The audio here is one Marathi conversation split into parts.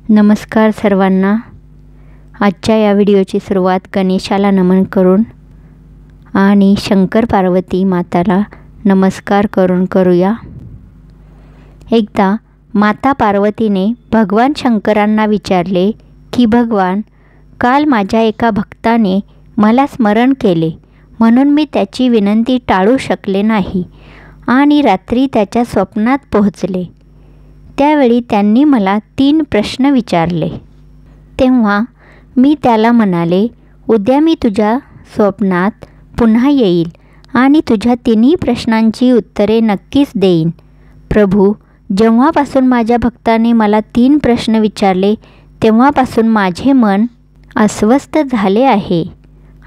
नमस्कार सर्वांना. आजच्या या व्हिडिओची सुरुवात गणेशाला नमन करून आणि शंकर पार्वती माताला नमस्कार करून करूया. एकदा माता पार्वतीने भगवान शंकरांना विचारले की भगवान, काल माझ्या एका भक्ताने मला स्मरण केले म्हणून मी त्याची विनंती टाळू शकले नाही आणि रात्री त्याच्या स्वप्नात पोहोचले. त्यावेळी त्यांनी मला 3 प्रश्न विचारले. तेव्हा मी त्याला म्हणाले, उद्या मी तुझ्या स्वप्नात पुन्हा येईल आणि तुझ्या 3 प्रश्नांची उत्तरे नक्कीच देईन. प्रभू, जेव्हापासून माझ्या भक्ताने मला 3 प्रश्न विचारले तेव्हापासून माझे मन अस्वस्थ झाले आहे.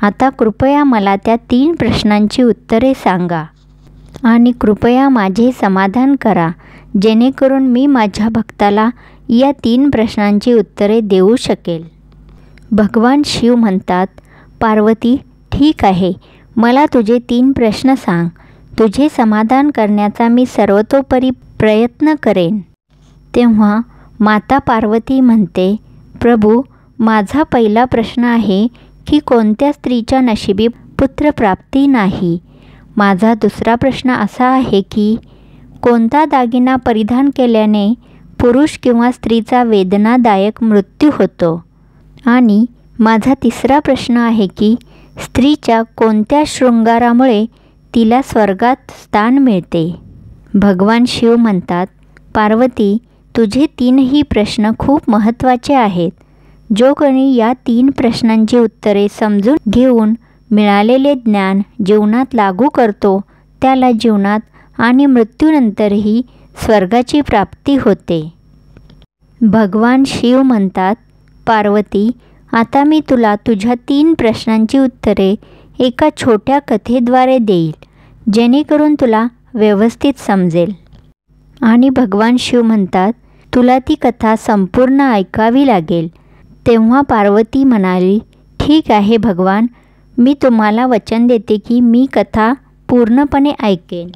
आता कृपया मला त्या 3 प्रश्नांची उत्तरे सांगा आणि कृपया माझे समाधान करा, जेणेकरून मी माझ्या भक्ताला या 3 प्रश्नांची उत्तरे देऊ शकेल. भगवान शिव म्हणतात, पार्वती, ठीक आहे, मला तुझे 3 प्रश्न सांग. तुझे समाधान करण्याचा मी सर्वतोपरी प्रयत्न करेन. तेव्हा माता पार्वती म्हणते, प्रभू, माझा पहिला प्रश्न आहे की कोणत्या स्त्रीच्या नशिबी पुत्रप्राप्ती नाही. माझा दुसरा प्रश्न असा आहे की कोणता दागिना परिधान केल्याने पुरुष किंवा स्त्रीचा वेदनादायक मृत्यू होतो. आणि माझा तिसरा प्रश्न आहे की स्त्रीच्या कोणत्या शृंगारामुळे तिला स्वर्गात स्थान मिळते. भगवान शिव म्हणतात, पार्वती, तुझे 3ही प्रश्न खूप महत्त्वाचे आहेत. जो कोणी या 3 प्रश्नांची उत्तरे समजून घेऊन मिळालेले ज्ञान जीवनात लागू करतो त्याला जीवनात आणि मृत्यूनंतरही स्वर्गाची प्राप्ती होते. भगवान शिव म्हणतात, पार्वती, आता मी तुला तुझ्या 3 प्रश्नांची उत्तरे एका छोट्या कथेद्वारे देईल, जेणेकरून तुला व्यवस्थित समजेल. आणि भगवान शिव म्हणतात, तुला ती कथा संपूर्ण ऐकावी लागेल. तेव्हा पार्वती म्हणाली, ठीक आहे भगवान, मी तुम्हाला वचन देते की मी कथा पूर्णपणे ऐकेन.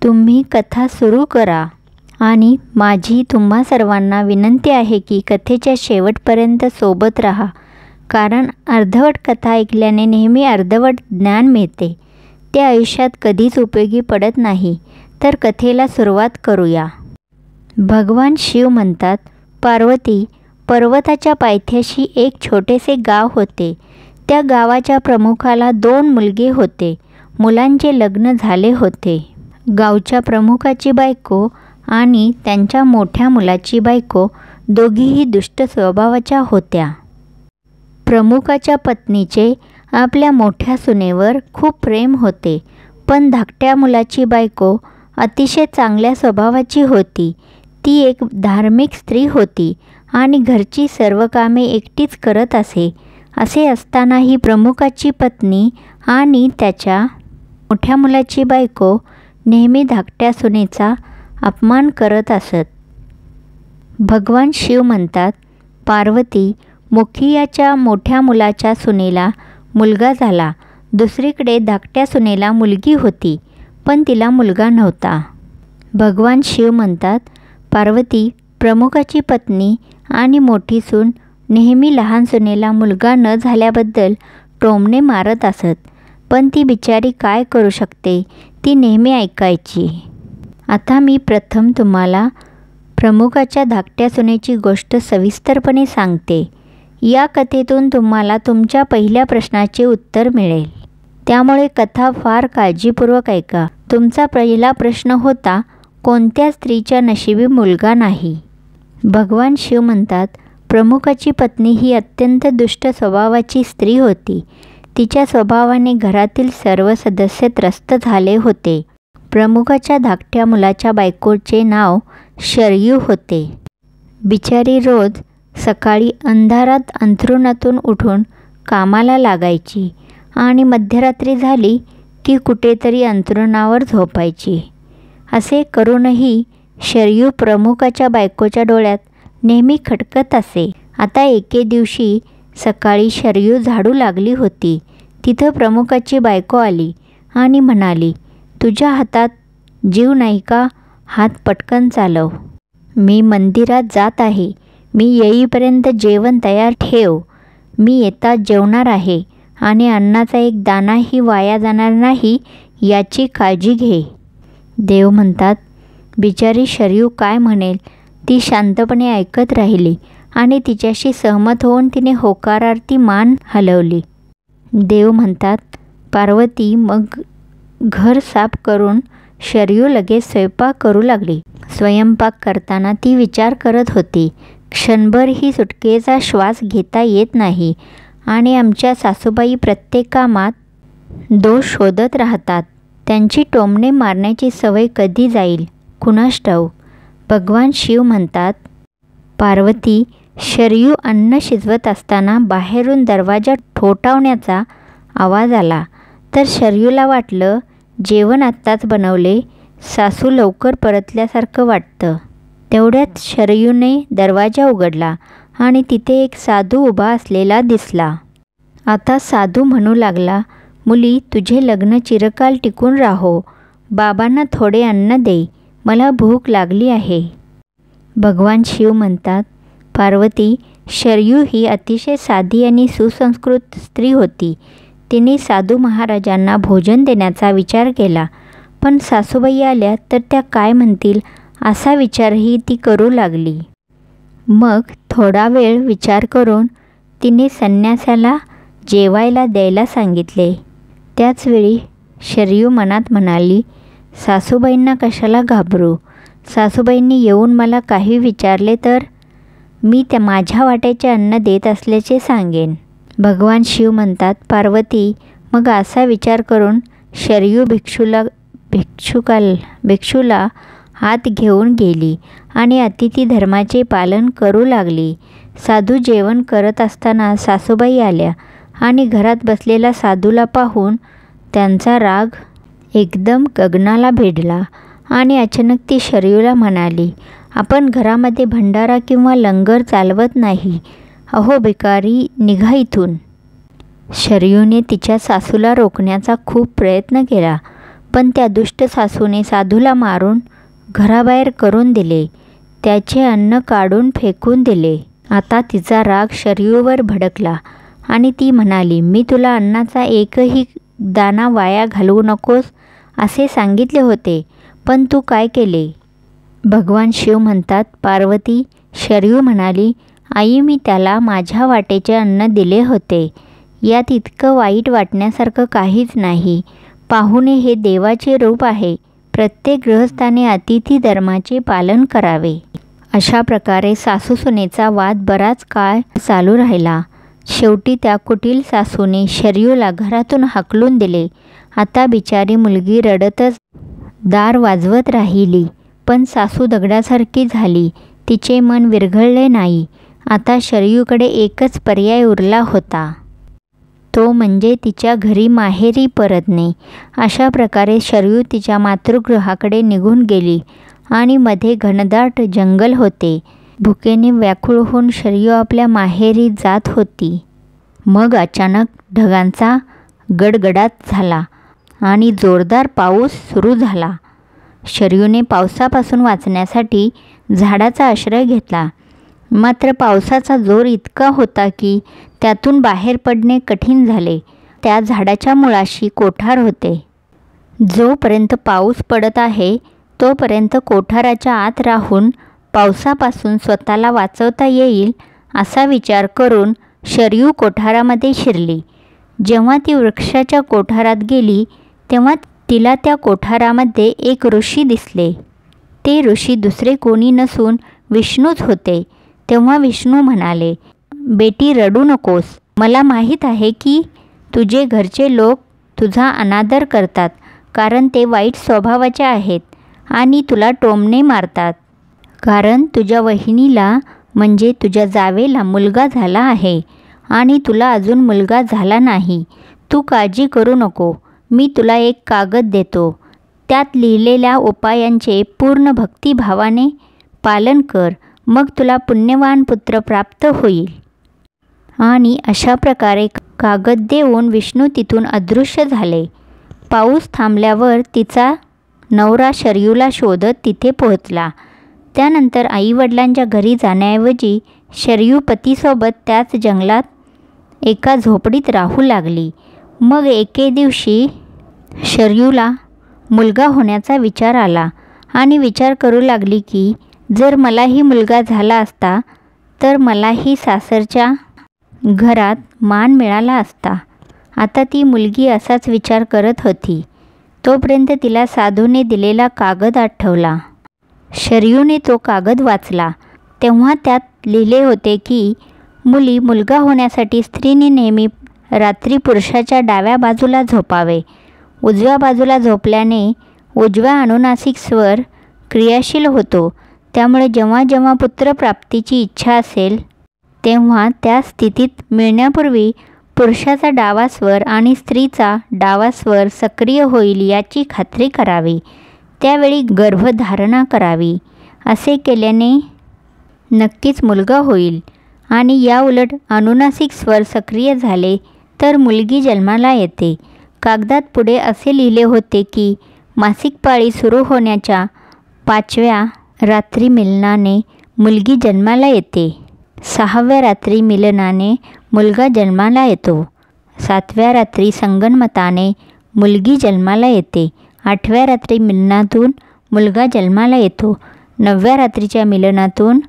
तुम्ही कथा सुरू करा. आणि माझी तुम्हा सर्वांना विनंती आहे की कथेच्या शेवटपर्यंत सोबत राहा, कारण अर्धवट कथा ऐकल्याने नेहमी अर्धवट ज्ञान मिळते. ते आयुष्यात कधीच उपयोगी पडत नाही. तर कथेला सुरुवात करूया. भगवान शिव म्हणतात, पार्वती, पर्वताच्या पायथ्याशी एक छोटेसे गाव होते. त्या गावाच्या प्रमुखाला 2 मुलगे होते. मुलांचे लग्न झाले होते. गावच्या प्रमुखाची बायको आणि त्यांच्या मोठ्या मुलाची बायको दोघीही दुष्ट स्वभावाच्या होत्या. प्रमुखाच्या पत्नीचे आपल्या मोठ्या सुनेवर खूप प्रेम होते, पण धाकट्या मुलाची बायको अतिशय चांगल्या स्वभावाची होती. ती एक धार्मिक स्त्री होती आणि घरची सर्व कामे एकटीच करत असे. असे असतानाही प्रमुखाची पत्नी आणि त्याच्या मोठ्या मुलाची बायको नेहमी धाकट्या सुनेचा अपमान करत असत. भगवान शिव म्हणतात, पार्वती, मुखियाच्या मोठ्या मुलाच्या सुनेला मुलगा झाला. दुसरीकडे धाकट्या सुनेला मुलगी होती, पण तिला मुलगा नव्हता. भगवान शिव म्हणतात, पार्वती, प्रमुखाची पत्नी आणि मोठी सून नेहमी लहान सुनेला मुलगा न झाल्याबद्दल टोमणे मारत असत, पण ती बिचारी काय करू शकते, ती नेहमी ऐकायची. आता मी प्रथम तुम्हाला प्रमुखाच्या धाकट्या सुनेची गोष्ट सविस्तरपणे सांगते. या कथेतून तुम्हाला तुमच्या पहिल्या प्रश्नाचे उत्तर मिळेल. त्यामुळे कथा फार काळजीपूर्वक ऐका. तुमचा पहिला प्रश्न होता, कोणत्या स्त्रीच्या नशिबी मुलगा नाही. भगवान शिव म्हणतात, प्रमुखाची पत्नी ही अत्यंत दुष्ट स्वभावाची स्त्री होती. तिच्या स्वभावाने घरातील सर्व सदस्य त्रस्त झाले होते. प्रमुखाच्या धाकट्या मुलाच्या बायकोचे नाव शरयू होते. बिचारी रोज सकाळी अंधारात अंथरुणातून उठून कामाला लागायची आणि मध्यरात्री झाली की कुठेतरी अंथरुणावर झोपायची. असे करूनही शरयू प्रमुखाच्या बायकोच्या डोळ्यात नेहमी खटकत असे. आता एके दिवशी सकाळी शरयू झाडू लागली होती. तिथं प्रमुखाची बायको आली आणि म्हणाली, तुझ्या हातात जीव नाही का? हात पटकन चालव. मी मंदिरात जात आहे. मी येईपर्यंत जेवण तयार ठेव. मी येताच जेवणार आहे आणि अन्नाचा एक दाणाही वाया जाणार नाही याची काळजी घे. देव म्हणतात, बिचारी शरयू काय म्हणेल. ती शांतपणे ऐकत राहिली आणि तिच्याशी सहमत होऊन तिने होकारार्थी मान हलवली. देव म्हणतात, पार्वती मग घर साफ करून शरयू लगेच स्वयंपाक करू लागली. स्वयंपाक करताना ती विचार करत होती, क्षणभरही सुटकेचा श्वास घेता येत नाही आणि आमच्या सासूबाई प्रत्येक कामात दोष शोधत राहतात. त्यांची टोमणे मारण्याची सवय कधी जाईल कुणास ठाऊक. भगवान शिव म्हणतात, पार्वती, शरयू अन्न शिजवत असताना बाहेरून दरवाजा ठोठावण्याचा आवाज आला तर शरयूला वाटलं जेवण आत्ताच बनवले, सासू लवकर परतल्यासारखं वाटतं. तेवढ्यात शरयूने दरवाजा उघडला आणि तिथे एक साधू उभा असलेला दिसला. आता साधू म्हणू लागला, मुली, तुझे लग्न चिरकाल टिकून राहो. बाबांना थोडे अन्न दे, मला भूक लागली आहे. भगवान शिव म्हणतात, पार्वती, शरयू ही अतिशय साधी आणि सुसंस्कृत स्त्री होती. तिने साधू महाराजांना भोजन देण्याचा विचार केला, पण सासूबाई आल्या तर त्या काय म्हणतील असा विचारही ती करू लागली. मग थोडा वेळ विचार करून तिने संन्यासाला जेवायला द्यायला सांगितले. त्याचवेळी शरयू मनात म्हणाली, सासूबाईंना कशाला घाबरू. सासूबाईंनी येऊन मला काही विचारले तर मी त्या माझ्या वाट्याचे अन्न देत असल्याचे सांगेन. भगवान शिव म्हणतात, पार्वती, मग असा विचार करून शरयू भिक्षूला हात घेऊन गेली आणि अतिथी धर्माचे पालन करू लागली. साधू जेवण करत असताना सासूबाई आल्या आणि घरात बसलेला साधूला पाहून त्यांचा राग एकदम गगनाला भिडला आणि अचानक ती शरयूला म्हणाली, आपण घरामध्ये भंडारा किंवा लंगर चालवत नाही. अहो भिकारी, निघा इथून. शरयूने तिच्या सासूला रोखण्याचा खूप प्रयत्न केला, पण त्या दुष्ट सासूने साधूला मारून घराबाहेर करून दिले. त्याचे अन्न काढून फेकून दिले. आता तिचा राग शरयूवर भडकला आणि ती म्हणाली, मी तुला अन्नाचा एकही दाणा वाया घालवू नकोस असे सांगितले होते, पण तू काय केले. भगवान शिव म्हणतात, पार्वती, शरयू म्हणाली, आई, मी त्याला माझ्या वाटेचे अन्न दिले होते. यात इतकं वाईट वाटण्यासारखं काहीच नाही. पाहुणे हे देवाचे रूप आहे. प्रत्येक गृहस्थाने अतिथी धर्माचे पालन करावे. अशा प्रकारे सासूसुनेचा वाद बराच काळ चालू राहिला. शेवटी त्या कुटील सासूने शरयूला घरातून हाकलून दिले. आता बिचारी मुलगी रडतच दार वाजवत राहिली, पण सासू दगडासारखी झाली. तिचे मन विरघळले नाही. आता शरयूकडे एकच पर्याय उरला होता, तो म्हणजे तिच्या घरी माहेरी परतणे. अशा प्रकारे शरयू तिच्या मातृगृहाकडे निघून गेली आणि मध्ये घनदाट जंगल होते. भुकेने व्याकुळ होऊन शरयू आपल्या माहेरी जात होती. मग अचानक ढगांचा गडगडाट झाला आणि जोरदार पाऊस सुरू झाला. शरयूने पावसापासून वाचण्यासाठी झाडाचा आश्रय घेतला. मात्र पावसाचा जोर इतका होता की त्यातून बाहेर पडणे कठीण झाले. त्या झाडाच्या मुळाशी कोठार होते. जोपर्यंत पाऊस पडत आहे तोपर्यंत कोठाराच्या आत राहून पावसापासून स्वतःला वाचवता येईल असा विचार करून शरयू कोठारामध्ये शिरली. जेव्हा ती वृक्षाच्या कोठारात गेली तेव्हा तिला त्या कोठारामध्ये एक ऋषी दिसले. ते ऋषी दुसरे कोणी नसून विष्णूच होते. तेव्हा विष्णू म्हणाले, बेटी, रडू नकोस. मला माहीत आहे की तुझे घरचे लोक तुझा अनादर करतात, कारण ते वाईट स्वभावाचे आहेत आणि तुला टोमणे मारतात. कारण तुझ्या वहिनीला म्हणजे तुझ्या जावेला मुलगा झाला आहे आणि तुला अजून मुलगा झाला नाही. तू काळजी करू नको. मी तुला एक कागद देतो. त्यात लिहिलेल्या उपायांचे पूर्ण भक्तिभावाने पालन कर. मग तुला पुण्यवान पुत्र प्राप्त होईल. आणि अशा प्रकारे कागद देऊन विष्णू तिथून अदृश्य झाले. पाऊस थांबल्यावर तिचा नवरा शरयूला शोधत तिथे पोहोचला. त्यानंतर आईवडिलांच्या घरी जाण्याऐवजी शरयू पतीसोबत त्याच जंगलात एका झोपडीत राहू लागली. मग एके दिवशी शरयूला मुलगा होण्याचा विचार आला आणि विचार करू लागली की जर मलाही मुलगा झाला असता तर मलाही सासरच्या घरात मान मिळाला असता. आता ती मुलगी असाच विचार करत होती. तोपर्यंत तिला साधूने दिलेला कागद आठवला. शरयूने तो कागद वाचला तेव्हा त्यात लिहिले होते की मुली मुलगा होण्यासाठी स्त्रीने नेहमी रात्री पुरुषाच्या डाव्या बाजूला झोपावे. उजव्या बाजूला झोपल्याने उजव्या अनुनासिक स्वर क्रियाशील होतो. त्यामुळे जेव्हा जेव्हा पुत्रप्राप्तीची इच्छा असेल तेव्हा त्या स्थितीत मिळण्यापूर्वी पुरुषाचा डावा स्वर आणि स्त्रीचा डावा स्वर सक्रिय होईल याची खात्री करावी. त्यावेळी गर्भधारणा करावी. असे केल्याने नक्कीच मुलगा होईल आणि याउलट अनुनासिक स्वर सक्रिय झाले तर मुलगी जन्माला येते. कागदात पुढे असे लिहिले होते की मासिक पाळी सुरू होण्याच्या 5व्या रात्री मिलनाने मुलगी जन्माला येते. 6व्या रात्री मिलनाने मुलगा जन्माला येतो. 7व्या रात्री संगनमताने मुलगी जन्माला येते. 8व्या रात्री मिलनातून मुलगा जन्माला येतो. 9व्या रात्रीच्या मिलनातून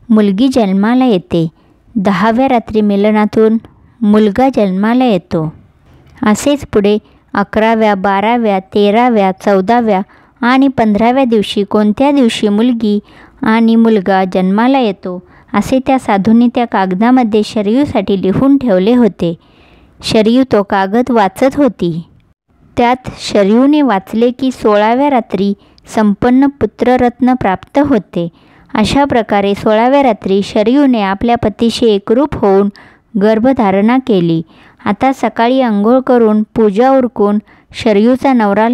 मुलगी जन्माला येते. 10व्या रात्री मिलनातून मुलगा जन्माला येतो. असेच पुढे 11व्या, 12व्या, 13व्या, 14व्या आणि 15व्या दिवशी कोणत्या दिवशी मुलगी आणि मुलगा जन्माला येतो असे त्या साधूंनी त्या कागदामध्ये शरयूसाठी लिहून ठेवले होते. शरयू तो कागद वाचत होती. त्यात शरयूने वाचले की 16व्या रात्री संपन्न पुत्ररत्न प्राप्त होते. अशा प्रकारे 16व्या रात्री शरयूने आपल्या पतीशी एकरूप होऊन गर्भधारणा केली. आता सकाळी अंघोळ करून पूजा उरकून शरयूचा नवरा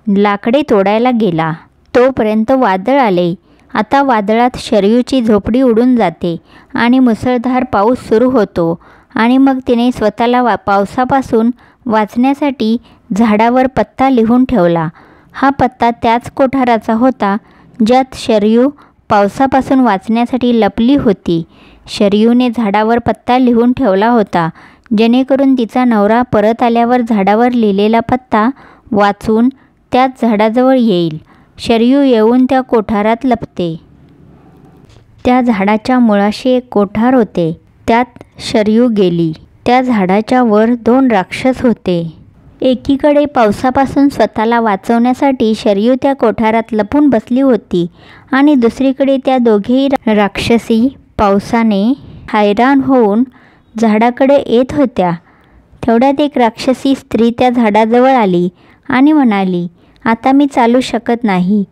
लाकडे तोडायला गेला. तोपर्यंत वादळ आले. आता वादळात शरयूची झोपडी उडून जाते आणि मुसळधार पाऊस सुरू होतो आणि मग तिने स्वतःला पावसापासून वाचण्यासाठी झाडावर पत्ता लिहून ठेवला. हा पत्ता त्याच कोठाराचा होता ज्यात शरयू पावसापासून वाचण्यासाठी लपली होती. शरयूने झाडावर पत्ता लिहून ठेवला होता जेणेकरून तिचा नवरा परत आल्यावर झाडावर लिहिलेला पत्ता वाचून त्याच झाडाजवळ येईल. शरयू येऊन त्या कोठारात लपते. त्या झाडाच्या मुळाशी एक कोठार होते. त्यात शरयू गेली. त्या झाडाच्या वर 2 राक्षस होते. एकीकडे पावसापासून स्वतःला वाचवण्यासाठी शरयू त्या कोठारात लपून बसली होती आणि दुसरीकडे त्या दोघेही राक्षसी पावसाने हैराण होऊन झाडाकडे येत होत्या. तेवढ्यात एक राक्षसी स्त्री त्या झाडाजवळ आली आणि म्हणाली, आता मी चालू शकत नाही.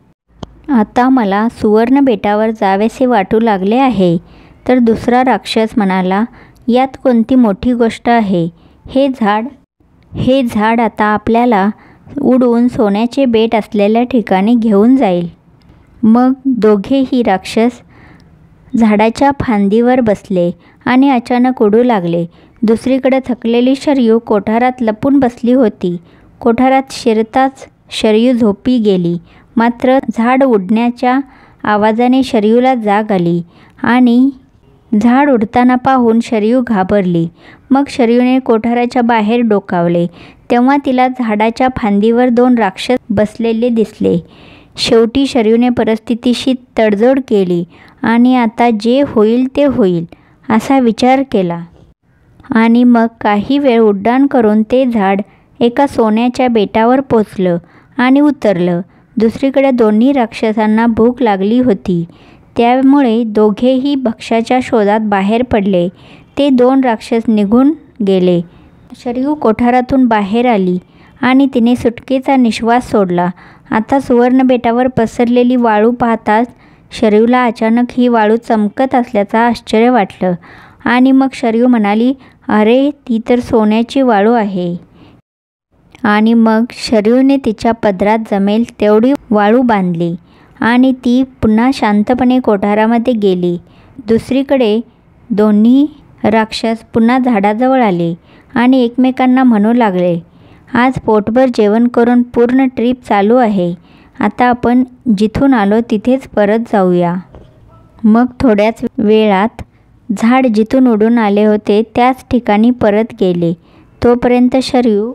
आता मला सुवर्ण बेटावर जावेसे वाटू लागले आहे. तर दुसरा राक्षस म्हणाला, यात कोणती मोठी गोष्ट आहे. हे झाड आता आपल्याला उडवून सोन्याचे बेट असलेल्या ठिकाणी घेऊन जाईल. मग दोघेही राक्षस झाडाच्या फांदीवर बसले आणि अचानक उडू लागले. दुसरीकडे थकलेली शरयू कोठारात लपून बसली होती. कोठारात शिरताच शरयू झोपी गेली. मात्र झाड उडण्याच्या आवाजाने शरयूला जाग आली आणि झाड उडताना पाहून शरयू घाबरली. मग शरयूने कोठाराच्या बाहेर डोकावले तेव्हा तिला झाडाच्या फांदीवर 2 राक्षस बसलेले दिसले. शेवटी शरयूने परिस्थितीशी तडजोड केली आणि आता जे होईल ते होईल असा विचार केला आणि मग काही वेळ उड्डाण करून ते झाड एका सोन्याच्या बेटावर पोचलं आणि उतरलं. दुसरीकडे दोन्ही राक्षसांना भूक लागली होती. त्यामुळे दोघेही भक्ष्याच्या शोधात बाहेर पडले. ते 2 राक्षस निघून गेले. शरयू कोठारातून बाहेर आली आणि तिने सुटकेचा निश्वास सोडला. आता सुवर्ण बेटावर पसरलेली वाळू पाहताच शरयूला अचानक ही वाळू चमकत असल्याचं आश्चर्य वाटलं आणि मग शरयू म्हणाली, अरे ती तर सोन्याची वाळू आहे. आणि मग शरयूने तिच्या पदरात जमेल तेवढी वाळू बांधली आणि ती पुन्हा शांतपणे कोठारामध्ये गेली. दुसरीकडे दोन्ही राक्षस पुन्हा झाडाजवळ आले आणि एकमेकांना म्हणू लागले, आज पोटभर जेवण करून पूर्ण ट्रिप चालू आहे. आता आपण जिथून आलो तिथेच परत जाऊया. मग थोड्याच वेळात झाड जिथून उडून आले होते त्याच ठिकाणी परत गेले. तोपर्यंत शरयू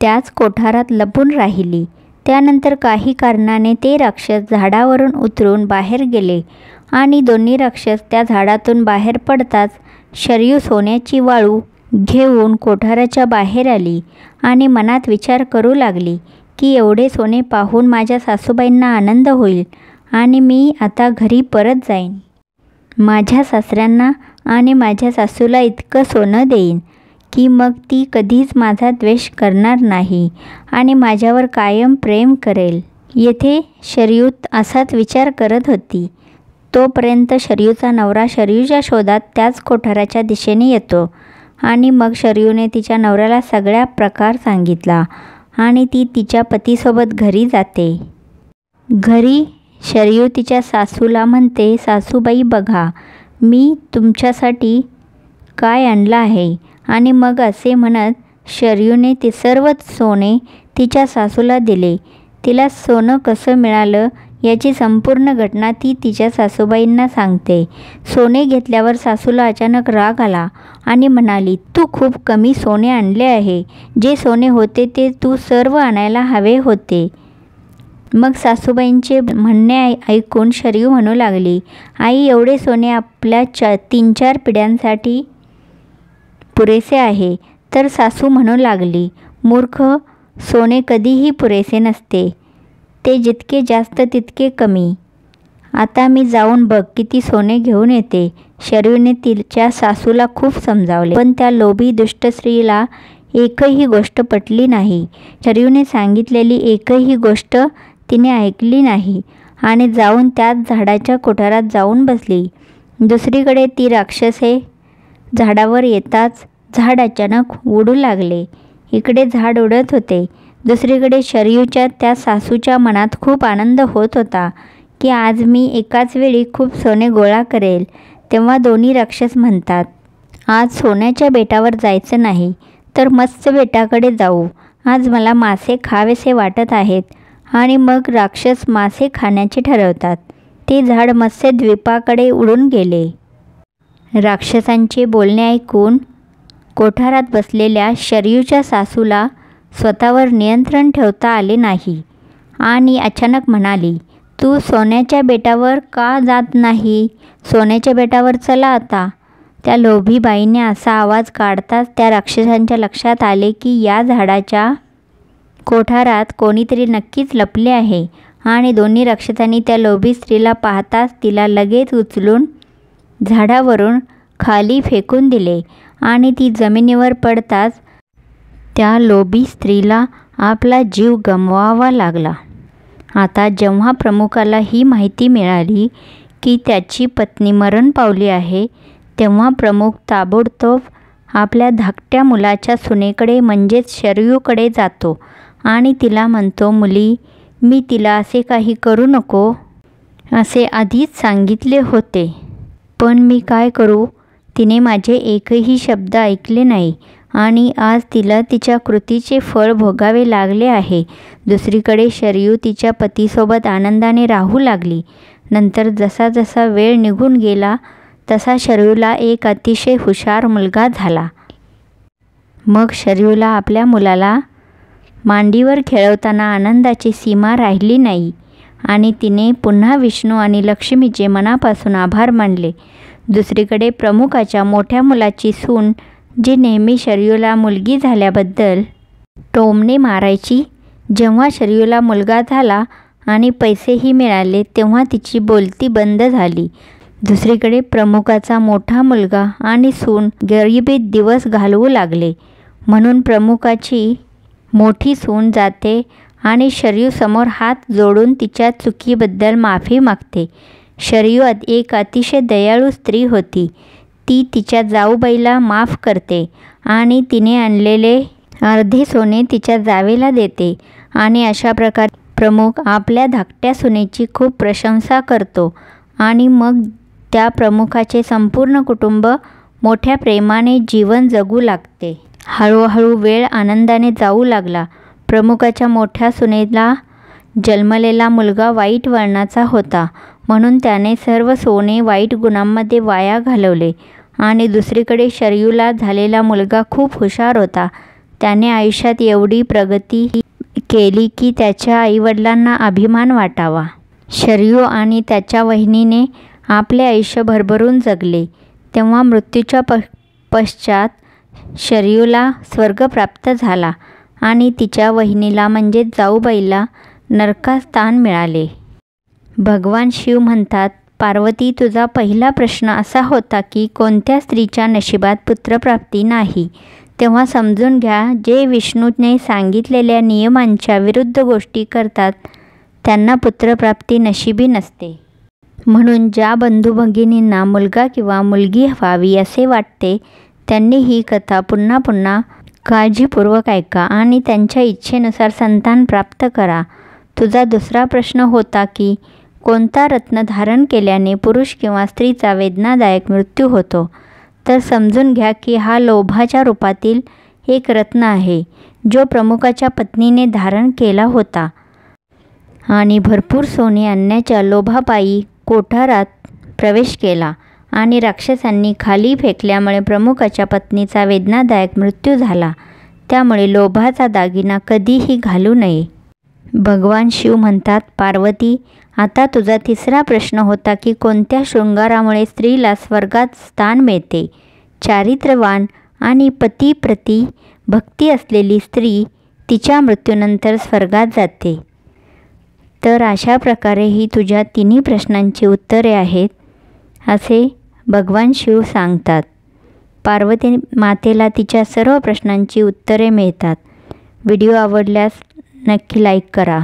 त्याच कोठारात लपून राहिली. त्यानंतर काही कारणाने ते राक्षस झाडावरून उतरून बाहेर गेले आणि दोन्ही राक्षस त्या झाडातून बाहेर पडताच शरयू सोन्याची वाळू घेऊन कोठाराच्या बाहेर आली आणि मनात विचार करू लागली की एवढे सोने पाहून माझ्या सासूबाईंना आनंद होईल आणि मी आता घरी परत जाईन. माझ्या सासऱ्यांना आणि माझ्या सासूला इतकं सोनं देईन की मग ती कधीच माझा द्वेष करणार नाही आणि माझ्यावर कायम प्रेम करेल. येथे शरयू असाच विचार करत होती. तोपर्यंत शरयूचा नवरा शरयूच्या शोधात त्याच कोठाराच्या दिशेने येतो आणि मग शरयूने तिच्या नवऱ्याला सगळा प्रकार सांगितला आणि ती तिच्या पतीसोबत घरी जाते. घरी शरयू तिच्या सासूला म्हणते, सासूबाई बघा मी तुमच्यासाठी काय आणलं आहे. आणि मग असे म्हणत शरयूने ते सर्व सोने तिच्या सासूला दिले. तिला सोनं कसं मिळालं याची संपूर्ण घटना ती तिच्या सासूबाईंना सांगते. सोने घेतल्यावर सासूला अचानक राग आला आणि म्हणाली, तू खूप कमी सोने आणले आहे. जे सोने होते ते तू सर्व आणायला हवे होते. मग सासूबाईंचे म्हणणे ऐकून शरयू म्हणू लागली, आई एवढे सोने आपल्या 3-4 पिढ्यांसाठी पुरेसे आहे. तर सासू म्हणू लागली, मूर्ख, सोने कधीही पुरेसे नसते. ते जितके जास्त तितके कमी. आता मी जाऊन बघ किती सोने घेऊन येते. शरयूने तिच्या सासूला खूप समजावले पण त्या लोभी दुष्ट स्त्रीला एकही गोष्ट पटली नाही. शरयूने सांगितलेली एकही गोष्ट तिने ऐकली नाही आणि जाऊन त्याच झाडाच्या कोठारात जाऊन बसली. दुसरीकडे ती राक्षसे झाडावर येताच झाड अचानक उडू लागले. इकडे झाड उडत होते. दुसरीकडे शरयूच्या त्या सासूच्या मनात खूप आनंद होत होता की आज मी एकाच वेळी खूप सोने गोळा करेल. तेव्हा दोन्ही राक्षस म्हणतात, आज सोन्याच्या बेटावर जायचं नाही तर मत्स्य बेटाकडे जाऊ. आज मला मासे खावेसे वाटत आहेत. आणि मग राक्षस मासे खाण्याचे ठरवतात. ते झाड मत्स्यद्वीपाकडे उडून गेले. राक्षसांचे बोलणे ऐकून कोठारात बसलेल्या शरयूच्या सासूला स्वतःवर नियंत्रण ठेवता आले नाही आणि अचानक म्हणाली, तू सोन्याच्या बेटावर का जात नाही? सोन्याच्या बेटावर चला आता. त्या लोभी बाईने असा आवाज काढताच त्या राक्षसांच्या लक्षात आले की या झाडाच्या कोठारात कोणीतरी नक्कीच लपले आहे आणि दोन्ही राक्षसांनी त्या लोभी स्त्रीला पाहताच तिला लगेच उचलून झाडावरून खाली फेकून दिले आणि ती जमिनीवर पडताच त्या लोभी स्त्रीला आपला जीव गमवावा लागला. आता जेव्हा प्रमुखाला ही माहिती मिळाली की त्याची पत्नी मरण पावली आहे तेव्हा प्रमुख ताबडतोब आपल्या धाकट्या मुलाच्या सुनेकडे म्हणजेच शरयूकडे जातो आणि तिला म्हणतो, मुली, मी तिला असे काही करू नको असे आधीच सांगितले होते पण मी काय करू? तिने माझे एकही शब्द ऐकले नाही आणि आज तिला तिच्या कृतीचे फळ भोगावे लागले आहे. दुसरीकडे शरयू तिच्या पतीसोबत आनंदाने राहू लागली. नंतर जसा जसा वेळ निघून गेला तसा शरयूला एक अतिशय हुशार मुलगा झाला. मग शरयूला आपल्या मुलाला मांडीवर खेळवताना आनंदाची सीमा राहिली नाही आणि तिने पुन्हा विष्णू आणि लक्ष्मीचे मनापासून आभार मानले. दुसरीकडे प्रमुखाच्या मोठ्या मुलाची सून जी नेहमी शरयूला मुलगी झाल्याबद्दल टोमणे मारायची, जेव्हा शरयूला मुलगा झाला आणि पैसेही मिळाले तेव्हा तिची बोलती बंद झाली. दुसरीकडे प्रमुखाचा मोठा मुलगा आणि सून गरिबीत दिवस घालवू लागले. म्हणून प्रमुखाची मोठी सून जाते आणि शरयूसमोर हात जोडून तिच्या चुकीबद्दल माफी मागते. शरयू एक अतिशय दयाळू स्त्री होती. ती तिच्या जाऊबाईला माफ करते आणि तिने आणलेले अर्धे सोने तिच्या जावेला देते आणि अशा प्रकारे प्रमुख आपल्या धाकट्या सुनेची खूप प्रशंसा करतो आणि मग त्या प्रमुखाचे संपूर्ण कुटुंब मोठ्या प्रेमाने जीवन जगू लागते. हळूहळू वेळ आनंदाने जाऊ लागला. प्रमुखाच्या मोठ्या सुनेला जन्मलेला मुलगा वाईट वळणाचा होता म्हणून त्याने सर्व सोने वाईट गुणांमध्ये वाया घालवले आणि दुसरीकडे शरयूला झालेला मुलगा खूप हुशार होता. त्याने आयुष्यात एवढी प्रगती केली की त्याच्या आईवडिलांना अभिमान वाटावा. शरयू आणि त्याच्या वहिनीने आपले आयुष्य भरभरून जगले. तेव्हा मृत्यूच्या पश्चात शरयूला स्वर्ग प्राप्त झाला आणि तिच्या वहिनीला म्हणजेच जाऊबाईला नरकात स्थान मिळाले. भगवान शिव म्हणतात, पार्वती, तुझा पहिला प्रश्न असा होता की कोणत्या स्त्रीच्या नशिबात पुत्रप्राप्ती नाही. तेव्हा समजून घ्या, जे विष्णूने सांगितलेल्या नियमांच्या विरुद्ध गोष्टी करतात त्यांना पुत्रप्राप्ती नशिबी नसते. म्हणून ज्या बंधू भगिनींना मुलगा किंवा मुलगी व्हावी असे वाटते त्यांनी ही कथा पुन्हा पुन्हा काळजीपूर्वक ऐका आणि त्यांच्या इच्छेनुसार संतान प्राप्त करा. तुझा दुसरा प्रश्न होता की कोणता रत्न धारण केल्याने पुरुष किंवा स्त्रीचा वेदनादायक मृत्यू होतो. तर समजून घ्या की हा लोभाच्या रूपातील एक रत्न आहे जो प्रमुखाच्या पत्नीने धारण केला होता आणि भरपूर सोने आणण्याच्या लोभापायी कोठारात प्रवेश केला आणि राक्षसांनी खाली फेकल्यामुळे प्रमुखाच्या पत्नीचा वेदनादायक मृत्यू झाला. त्यामुळे लोभाचा दागिना कधीही घालू नये. भगवान शिव म्हणतात, पार्वती, आता तुझा तिसरा प्रश्न होता की कोणत्या शृंगारामुळे स्त्रीला स्वर्गात स्थान मिळते. चारित्र्यवान आणि पतीप्रती भक्ती असलेली स्त्री तिच्या मृत्यूनंतर स्वर्गात जाते. तर अशा प्रकारे ही तुझ्या तिन्ही प्रश्नांची उत्तरे आहेत असे भगवान शिव सांगतात. पार्वती मातेला तिच्या सर्व प्रश्नांची उत्तरे मिळतात. व्हिडिओ आवडल्यास नक्की लाईक करा.